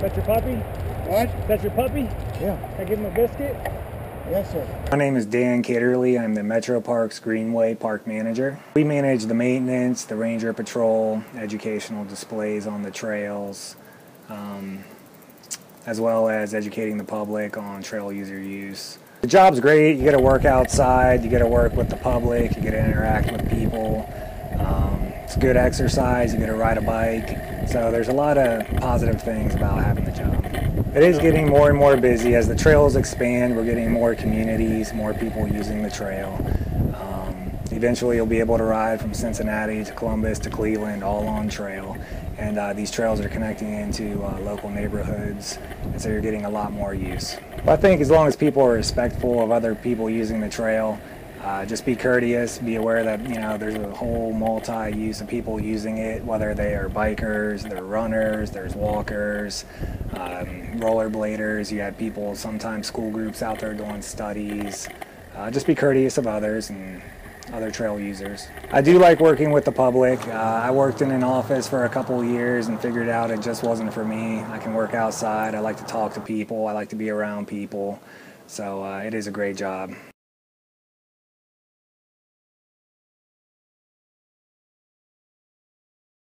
That's your puppy? What? That's your puppy? Yeah. Can I give him a biscuit? Yes, sir. My name is Dan Kitterly. I'm the Metro Parks Greenway Park Manager. We manage the maintenance, the ranger patrol, educational displays on the trails, as well as educating the public on trail user use. The job's great. You get to work outside, you get to work with the public, you get to interact with people. It's good exercise, you get to ride a bike. So there's a lot of positive things about having the job. It is getting more and more busy. As the trails expand, we're getting more communities, more people using the trail. Eventually you'll be able to ride from Cincinnati to Columbus to Cleveland all on trail. And these trails are connecting into local neighborhoods, and so you're getting a lot more use. But I think as long as people are respectful of other people using the trail, just be courteous, be aware that there's a whole multi-use of people using it, whether they are bikers, they're runners, there's walkers, rollerbladers, you have people, sometimes school groups out there doing studies. Just be courteous of others and other trail users. I do like working with the public. I worked in an office for a couple of years and figured out it just wasn't for me. I can work outside, I like to talk to people, I like to be around people, so it is a great job.